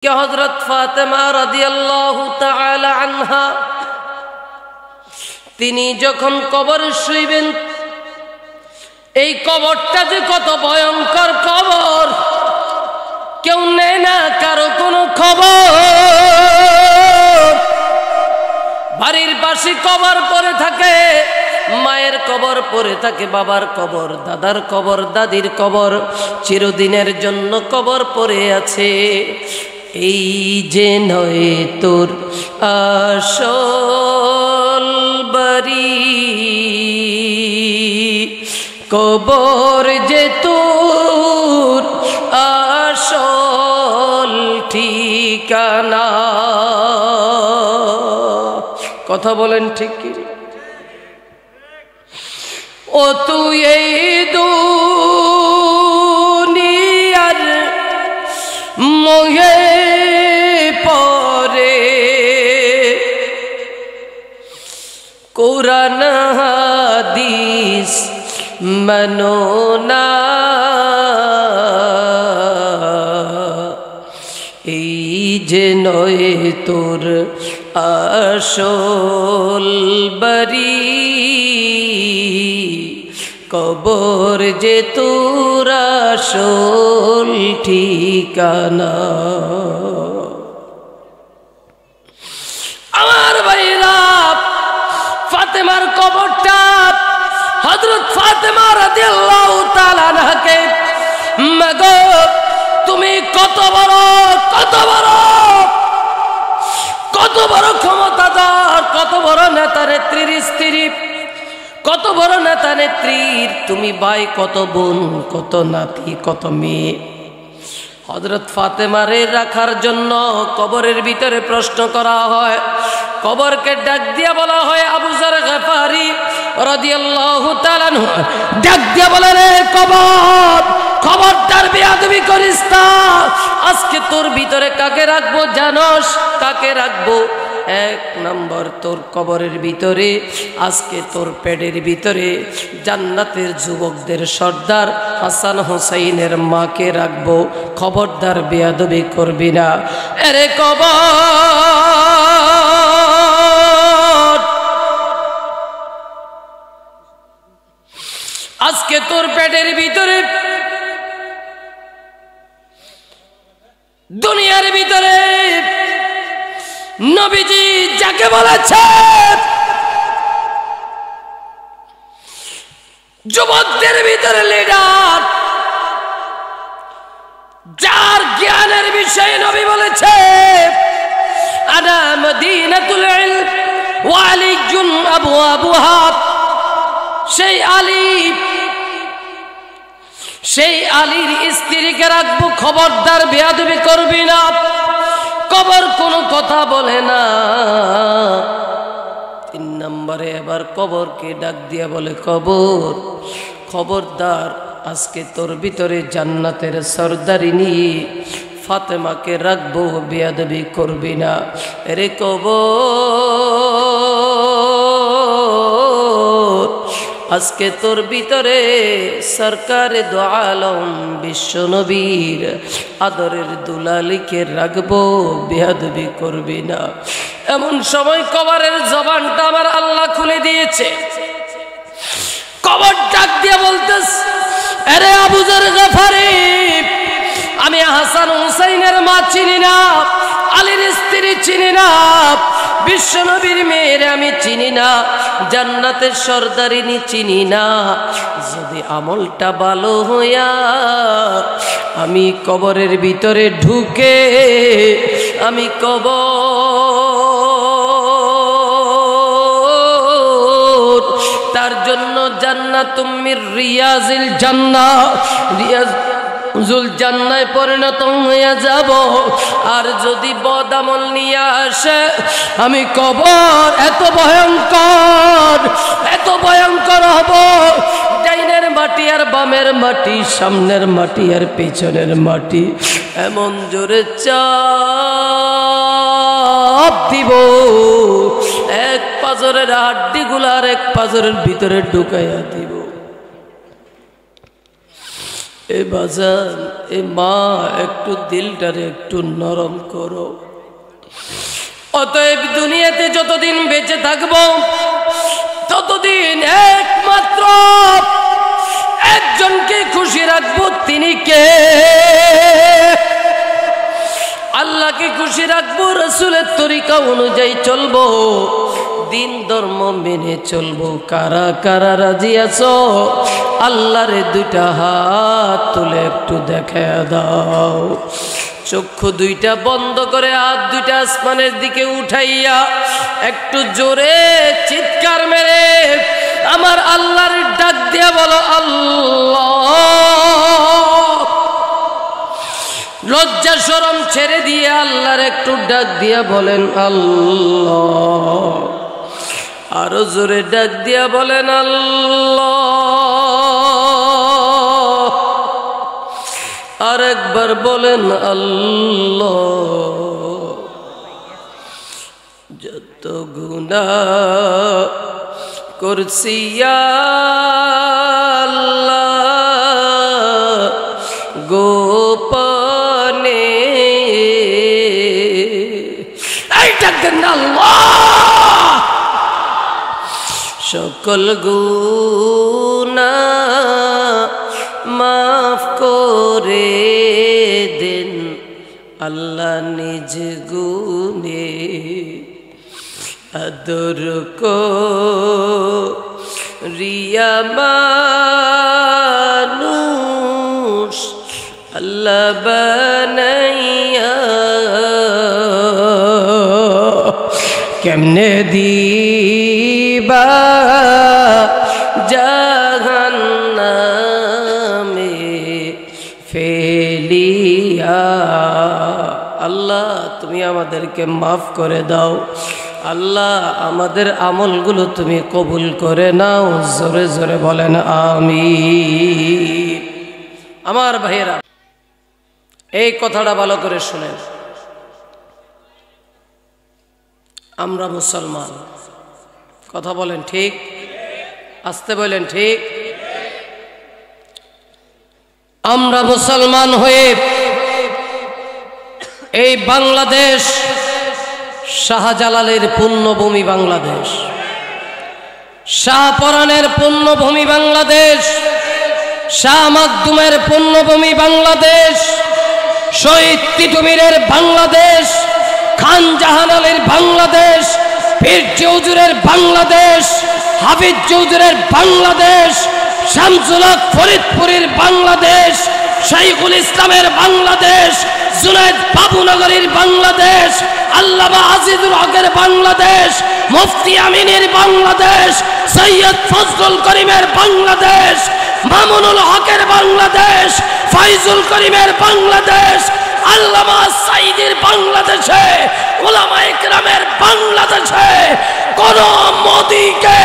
হযরত ফাতেমা রাদিয়াল্লাহু তাআলা আনহা তিনি যখন কবরে শুইবেন, এই কবরটা যে কত ভয়ঙ্কর কবর, কেউ নেয় না কারো কোনো খবর। বাড়ির পাশে কবর পড়ে থাকে, মায়ের কবর পড়ে থাকে, বাবার কবর, দাদার কবর, দাদির কবর, চিরদিনের জন্য কবর পড়ে আছে। এই যে নয় তোর আসল বাড়ি, কবর যে তোর আসল ঠিকানা। কথা বলেন ঠিক কি? ও তুই এই দুনিয়ার মোহে পরে কোরআন হাদিস মানো না, এই যে নয় তোর আসল বাড়ি, কবর যে তোর আসল ঠিকানা। আমার ভাইরা, ফাতেমার কবরটা হযরত ফাতেমা রাদিয়াল্লাহু তাআলা আনহাকে, মাগো তুমি কত বড় ক্ষমতাধর, কত বড় নেতা নেত্রীর স্ত্রী, কত বড় নেতা নেত্রীর তুমি ভাই, কত বোন, কত নাতি, কত মেয়ে। হযরত ফাতেমারে রাখার জন্য কবরের ভিতরে প্রশ্ন করা হয়, কবরকে ডাক দিয়া বলা হয়, আবু যর গফারি রাদিয়াল্লাহু তাআলা আনহু ডাক দিয়া বলে, রে কবর, খবরদার বেয়াদবি করিস না। আজকে তোর ভিতরে কাকে রাখবো জানোস? কাকে রাখবো? এক নম্বর, তোর কবরের ভিতরে আজকে তোর পেটের ভিতরে জান্নাতের যুবকদের সর্দার হাসান হুসাইনের মাকে রাখবো। খবরদার বেয়াদবি করবি না। আরে কবর, আজকে তোর পেটের ভিতরে, দুনিয়ার ভিতরে নবীজি যাকে বলেছে যুবকদের ভিতরে লিডার, যার জ্ঞানের বিষয়ে নবী বলেছে আনা মদিনাতুল ইলম ওয়া আলিয়ুন আবওয়াবুহা, সেই আলীর স্ত্রীকে রাখবো। খবরদার বেয়াদবি করবি না। কবর কোনো কথা বলে না। তিন নম্বরে এবার কবরকে ডাক দিয়া বলে, কবর খবরদার, আজকে তোর ভিতরে জান্নাতের সরদারিনী ফাতেমাকে রাখবো, বেয়াদবি করবি না। রে কবর, আজকে তোর ভিতরে সরকারে দো আলম বিশ্ব নবীর আদরের দুলালিকে রাখবো, বেয়াদবি করবি না। এমন সময় কবরের জবানটা আমার আল্লাহ খুলে দিয়েছে। কবর ডাক দিয়ে বলতেছে, আরে আবু যর গফারি, আমি হাসান হুসাইনের মা চিনি না, আলীর স্ত্রী চিনি না, বিশ্ব নবীর মেয়ের আমি চিনি না, জান্নাতের সরদারিনী চিনি না। যদি আমলটা ভালো হইয়া আমি কবরের ভিতরে ঢুকে আমি কবর তার জন্য জান্নাতুম মির রিয়াজিল জান্নাহ, রিয়াজুল জান্নায় পরিণত হয়ে যাব। আর যদি বদামল নিয়ে আসে আমি কবর এত ভয়ঙ্কর হব, ডাইনের মাটি আর বামের মাটি, সামনের মাটি আর পেছনের মাটি এমন জোরে চাপ দিব, এক পাজরের হাড্ডিগুলো আর এক পাজরের ভিতরে ঢুকাইয়া দিব। এ বাজান, এ মা, একটু দিলটারে একটু নরম করো। অতএব দুনিয়াতে যতদিন বেঁচে থাকব ততদিন একমাত্র একজনকে খুশি রাখবো, তিনি কে? আল্লাহকে খুশি রাখবো, রাসূলের তরিকা অনুযায়ী চলবো, দিন ধর্ম মেনে চলবো। কারা কারা রাজি আছো? আল্লাহর দুইটা হাত তুলে একটু দেখে দাও। চক্ষু দুইটা বন্ধ করে হাত দুইটা আসমানের দিকে উঠাইয়া একটু জোরে চিৎকার মেরে আমার আল্লাহর ডাক দিয়া বলো আল্লাহ। লজ্জা শরম ছেড়ে দিয়ে আল্লাহর একটু ডাক দিয়া বলেন আল্লাহ। আরো জোরে ডাক দিয়া বলেন আল্লাহ। আর একবার বলেন আল্লাহ। যত গুনাহ করছি আল্লাহ গোপনে, এই ডাক দেন আল্লাহ। সকল গুনাহ মাফ করে দেন আল্লাহ নিজ গুণে। আদর করিয়া মানুষ আল্লাহ বানাইয়া, কেমনে দিবা জাহান্নামে ফেলিয়া। আল্লাহ তুমি আমাদেরকে মাফ করে দাও। আল্লাহ আমাদের আমলগুলো তুমি কবুল করে নাও। জোরে জোরে বলেন আমিন। আমার ভাইয়েরা, এই কথাটা ভালো করে শুনেন। আমরা মুসলমান, কথা বলেন ঠিক, আসতে বলেন ঠিক। আমরা মুসলমান হয়ে এই বাংলাদেশ শাহজালালের পুণ্যভূমি বাংলাদেশ, শাহপরানের পুণ্যভূমি বাংলাদেশ, শাহ মাকদুমের পুণ্যভূমি বাংলাদেশ, শহীদ তিতুমীরের বাংলাদেশ, খান জাহান আলীর বাংলাদেশ, পীর চৌধুরীর বাংলাদেশ, হাফিজ চৌধুরীর বাংলাদেশ, শামসুল হক ফরিদপুরের বাংলাদেশ, শাইখুল ইসলামের বাংলাদেশ, জুনায়েদ বাবুনগরীর বাংলাদেশ, আল্লামা আজিজুল হকের বাংলাদেশ, মুফতি আমিনের বাংলাদেশ, সৈয়দ ফজলুল করিমের বাংলাদেশ, মামুনুল হকের বাংলাদেশ, ফাইজুল করিমের বাংলাদেশ, আল্লামা সাইদের বাংলাদেশে, উলামায়ে কেরামের বাংলাদেশে কোন মোদিকে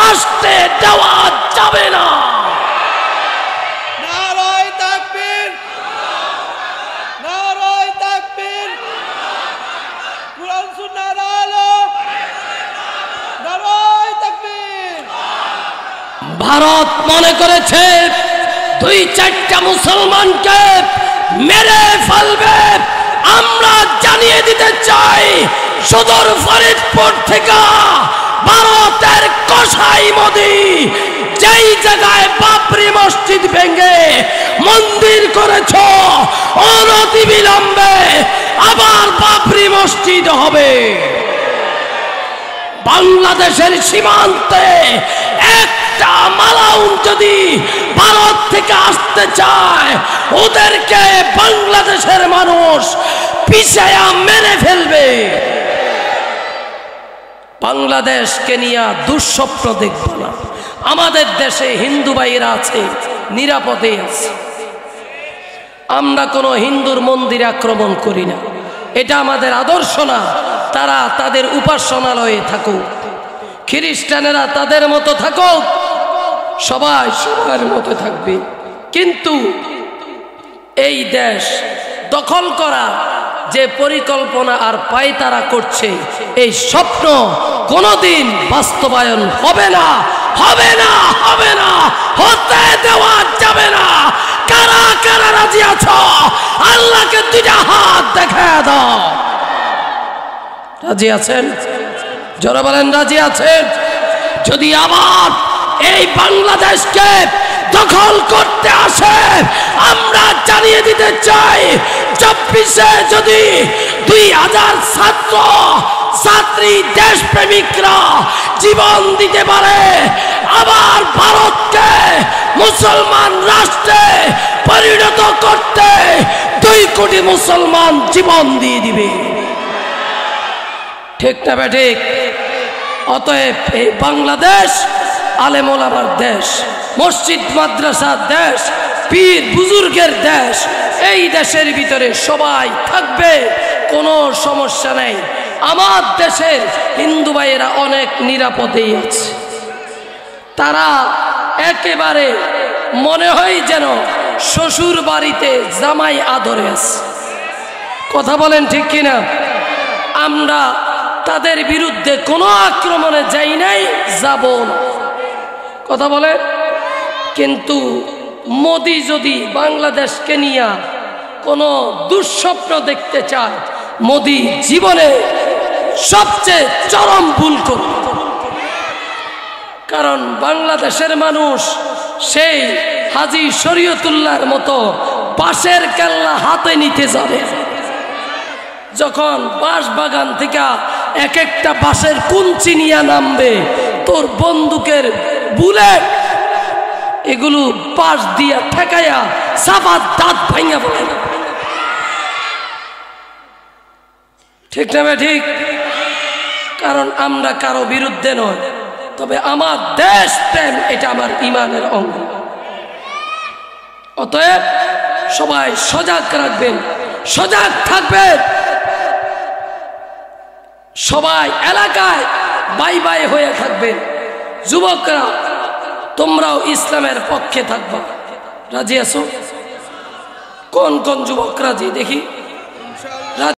আসতে দেওয়া যাবে না। নারায়ে তাকবীর, নারায়ে তাকবীর, কুরআন সুন্নাহর আলো, নারায়ে তাকবীর। ভারত মনে করেছে দুই চারটা মুসলমানকে মেরে ফেলবে। আমরা জানিয়ে দিতে চাই, সুদূর ফরিদপুর থেকে ভারতের কসাই মোদি যেই জায়গায় বাবরি মসজিদ ভেঙে মন্দির করেছ, অনতি বিলম্বে আবার বাবরি মসজিদ হবে। বাংলাদেশের সীমান্তে একটা মালাউন যদি ভারত থেকে আসতে চায়, ওদেরকে বাংলাদেশের মানুষ পিছায়া মেরে ফেলবে। বাংলাদেশকে নিয়ে দুঃস্বপ্ন দেখব না। আমাদের দেশে হিন্দু ভাইরা আছে, নিরাপদে আছে। আমরা কোনো হিন্দুর মন্দিরে আক্রমণ করি না, এটা আমাদের আদর্শ না। তারা তাদের উপাসনালয়ে থাকুক, খ্রিস্টানেরা তাদের মতো থাকুক, সবাই সবার মতো থাকবে। কিন্তু এই দেশ দখল করা যে পরিকল্পনা আর পায়তারা করছে, এই স্বপ্ন কোনোদিন বাস্তবায়ন হবে না, হবে না, হবে না, হতে দেওয়া যাবে না। কারা কারা রাজি আছো আল্লাহকে দুইটা হাত দেখায় দাও। রাজি আছেন? জোরে বলেন রাজি আছেন? যদি আবার এই বাংলাদেশকে দখল করতে আসে আমরা জানিয়ে দিতে চাই 24-এ যদি 2000 ছাত্র ছাত্রী দেশপ্রেমিকরা জীবন দিতে পারে আবার ভারতকে মুসলমান রাষ্ট্রে পরিণত করতে 2 কোটি মুসলমান জীবন দিয়ে দিবে। ঠিক না বেঠিক? অতএব এই বাংলাদেশ আলেম ওলামার দেশ, মসজিদ মাদ্রাসার দেশ, পীর বুজুর্গের দেশ। এই দেশের ভিতরে সবাই থাকবে, কোনো সমস্যা নেই। আমার দেশের হিন্দু ভাইয়েরা অনেক নিরাপদেই আছে। তারা একেবারে মনে হয় যেন শ্বশুর বাড়িতে জামাই আদরে আছে। কথা বলেন ঠিক কিনা? আমরা তাদের বিরুদ্ধে কোনো আক্রমণে যাই নাই, যাব না। কথা বলে। কিন্তু মোদি যদি বাংলাদেশকে নিয়ে কোনো দুঃস্বপ্ন দেখতে চায় মোদি জীবনে সবচেয়ে চরম ভুল করবে। কারণ বাংলাদেশের মানুষ সেই হাজী শরীয়তুল্লাহর মতো বাঁশের কেল্লা হাতে নিতে যাবে। যখন বাঁশ বাগান থেকে এক একটা বাঁশের কুঞ্চি নিয়ে নামবে, তোর বন্দুকের বুলেট এগুলো বাঁশ দিয়া ঠেকাইয়া সাবাত দাঁত ভাঙা বলে। ঠিক না ঠিক? কারণ আমরা কারো বিরুদ্ধে নয়, তবে আমার দেশ প্রেম এটা আমার ইমানের অঙ্গ। অতএব সবাই সজাগ রাখবেন, সজাগ থাকবেন। সবাই এলাকায় বাই বাই হয়ে থাকবেন। যুবকরা তোমরাও ইসলামের পক্ষে থাকবা। রাজি আছো? কোন কোন যুবক রাজি দেখি?